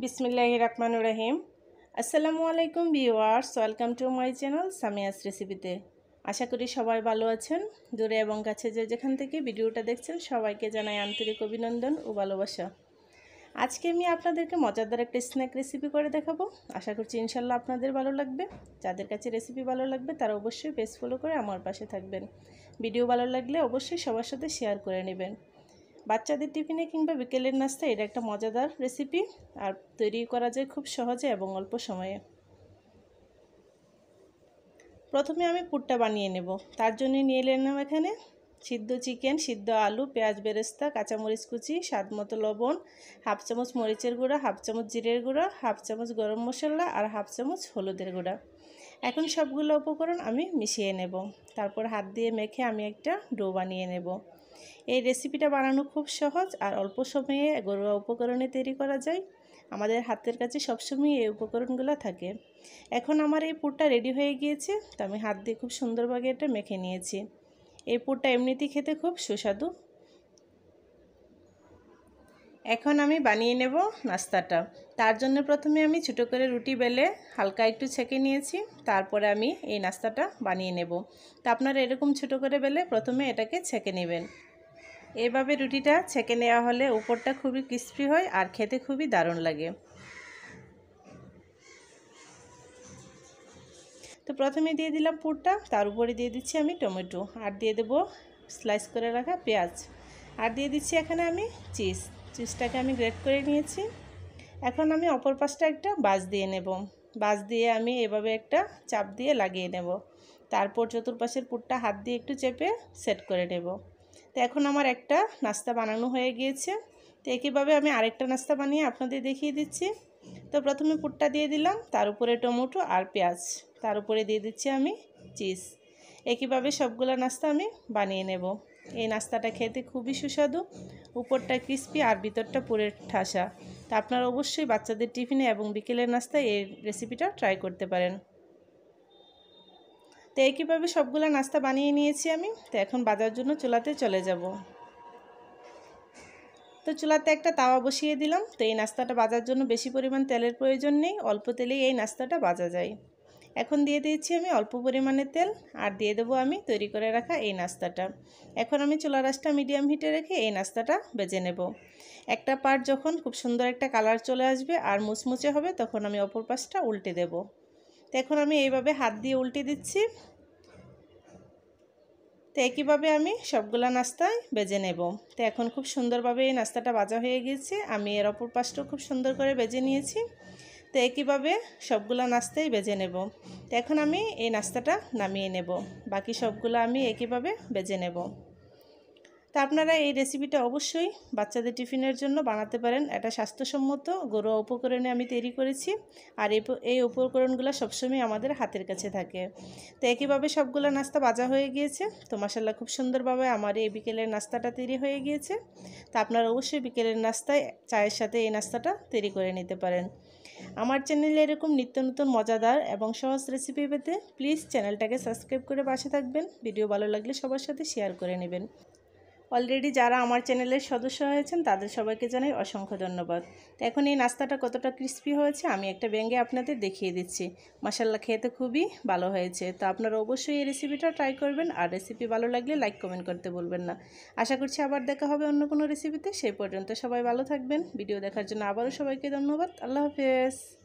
বিসমিল্লাহির রহমানির রহিম। আসসালামু আলাইকুম viewers, welcome to my channel Samia's রেসিপিতে। আশা করি সবাই ভালো আছেন। দূরে এবং কাছে যেখান থেকে ভিডিওটা দেখছেন সবাইকে জানাই আন্তরিক অভিনন্দন ও ভালোবাসা। আজকে আমি আপনাদেরকে মজাদার একটা স্ন্যাক রেসিপি করে দেখাবো। আশা করছি ইনশাল্লাহ আপনাদের ভালো লাগবে। যাদের কাছে রেসিপি ভালো লাগবে তারা অবশ্যই পেজ ফলো করে আমার পাশে থাকবেন। ভিডিও ভালো লাগলে অবশ্যই সবার সাথে শেয়ার করে নেবেন। বাচ্চাদের টিফিনে কিংবা বিকেলের নাস্তা এটা একটা মজাদার রেসিপি, আর তৈরি করা যায় খুব সহজে এবং অল্প সময়ে। প্রথমে আমি পুরটা বানিয়ে নেব। তার জন্য নিয়ে নিলাম এখানে সিদ্ধ চিকেন, সিদ্ধ আলু, পেঁয়াজ বেরেস্তা, কাঁচামরিচ কুচি, স্বাদ মতো লবণ, হাফ চামচ মরিচের গুঁড়া, হাফ চামচ জিরের গুঁড়া, হাফ চামচ গরম মশলা আর হাফ চামচ হলুদের গুঁড়া। এখন সবগুলো উপকরণ আমি মিশিয়ে নেব। তারপর হাত দিয়ে মেখে আমি একটা ডো বানিয়ে নেব। এই রেসিপিটা বানানো খুব সহজ আর অল্প সময়ে ঘরোয়া উপকরণে তৈরি করা যায়। আমাদের হাতের কাছে সবসময় এই উপকরণগুলো থাকে। এখন আমার এই পুরটা রেডি হয়ে গিয়েছে, তো আমি হাত দিয়ে খুব সুন্দরভাবে এটা মেখে নিয়েছি। এই পুরটা এমনিতেই খেতে খুব সুস্বাদু। এখন আমি বানিয়ে নেব নাস্তাটা। তার জন্য প্রথমে আমি ছোটো করে রুটি বেলে হালকা একটু ছেঁকে নিয়েছি। তারপরে আমি এই নাস্তাটা বানিয়ে নেব। তো আপনারা এরকম ছোটো করে বেলে প্রথমে এটাকে ছেঁকে নেবেন। এভাবে রুটিটা ছেঁকে নেওয়া হলে উপরটা খুবই ক্রিস্পি হয় আর খেতে খুবই দারুণ লাগে। তো প্রথমে দিয়ে দিলাম পুরটা, তার উপরে দিয়ে দিচ্ছি আমি টমেটো, আর দিয়ে দেবো স্লাইস করে রাখা পেঁয়াজ, আর দিয়ে দিচ্ছি এখানে আমি চিজটাকে আমি গ্রেট করে নিয়েছি। এখন আমি অপর পাশটা একটা বাজ দিয়ে নেব। বাজ দিয়ে আমি এভাবে একটা চাপ দিয়ে লাগিয়ে নেব। তারপর চতুর্পাশের পুরটা হাত দিয়ে একটু চেপে সেট করে নেব। তো এখন আমার একটা নাস্তা বানানো হয়ে গিয়েছে। তো একইভাবে আমি আরেকটা নাস্তা বানিয়ে আপনাদের দেখিয়ে দিচ্ছি। তো প্রথমে পুরটা দিয়ে দিলাম, তার উপরে টমেটো আর পেঁয়াজ, তার উপরে দিয়ে দিচ্ছি আমি চিজ। একইভাবে সবগুলো নাস্তা আমি বানিয়ে নেব। এই নাস্তাটা খেতে খুবই সুস্বাদু, উপরটা ক্রিস্পি আর ভিতরটা পুরের ঠাসা। তা আপনারা অবশ্যই বাচ্চাদের টিফিনে এবং বিকেলের নাস্তায় এই রেসিপিটা ট্রাই করতে পারেন। তো একইভাবে সবগুলো নাস্তা বানিয়ে নিয়েছি আমি। তো এখন বাজার জন্য চুলাতে চলে যাব। তো চুলাতে একটা তাওয়া বসিয়ে দিলাম। তো এই নাস্তাটা ভাজার জন্য বেশি পরিমাণ তেলের প্রয়োজন নেই, অল্প তেলেই এই নাস্তাটা ভাজা যায়। এখন দিয়ে দিয়েছি আমি অল্প পরিমাণে তেল, আর দিয়ে দেবো আমি তৈরি করে রাখা এই নাস্তাটা। এখন আমি চুলার আঁচটা মিডিয়াম হিটে রেখে এই নাস্তাটা ভেজে নেব। একটা পার্ট যখন খুব সুন্দর একটা কালার চলে আসবে আর মুচমুচে হবে, তখন আমি অপর পাশটা উল্টে দেব। তো এখন আমি এইভাবে হাত দিয়ে উল্টে দিচ্ছি। তো একইভাবে আমি সবগুলা নাস্তায় ভেজে নেব। তো এখন খুব সুন্দরভাবে এই নাস্তাটা ভাজা হয়ে গিয়েছে। আমি এর অপর পাশটাও খুব সুন্দর করে ভেজে নিয়েছি। তো একইভাবে সবগুলা নাস্তাই ভেজে নেব। তো এখন আমি এই নাস্তাটা নামিয়ে নেব। বাকি সবগুলো আমি একইভাবে ভেজে নেব। তো আপনারা এই রেসিপিটা অবশ্যই বাচ্চাদের টিফিনের জন্য বানাতে পারেন। এটা স্বাস্থ্যসম্মত ঘরোয়া উপকরণে আমি তৈরি করেছি, আর এই উপকরণগুলো সবসময় আমাদের হাতের কাছে থাকে। তো একইভাবে সবগুলো নাস্তা ভাজা হয়ে গিয়েছে। তো মাশাআল্লাহ খুব সুন্দরভাবে আমার এই বিকেলের নাস্তাটা তৈরি হয়ে গিয়েছে। তো আপনারা অবশ্যই বিকেলের নাস্তায় চায়ের সাথে এই নাস্তাটা তৈরি করে নিতে পারেন। আমার চ্যানেলে এরকম নিত্য নতুন মজাদার এবং সহজ রেসিপি পেতে প্লিজ চ্যানেলটাকে সাবস্ক্রাইব করে পাশে থাকবেন। ভিডিও ভালো লাগলে সবার সাথে শেয়ার করে নেবেন। অলরেডি যারা আমার চ্যানেলের সদস্য হয়েছেন তাদের সবাইকে জানাই অসংখ্য ধন্যবাদ। তো এখন এই নাস্তাটা কতটা ক্রিস্পি হয়েছে আমি একটা ভেঙে আপনাদের দেখিয়ে দিচ্ছি। মাশাআল্লাহ খেতে খুবই ভালো হয়েছে। তো আপনারা অবশ্যই এই রেসিপিটা ট্রাই করবেন, আর রেসিপি ভালো লাগলে লাইক কমেন্ট করতে ভুলবেন না। আশা করছি আবার দেখা হবে অন্য কোনো রেসিপিতে। সেই পর্যন্ত সবাই ভালো থাকবেন। ভিডিও দেখার জন্য আবারও সবাইকে ধন্যবাদ। আল্লাহ হাফেজ।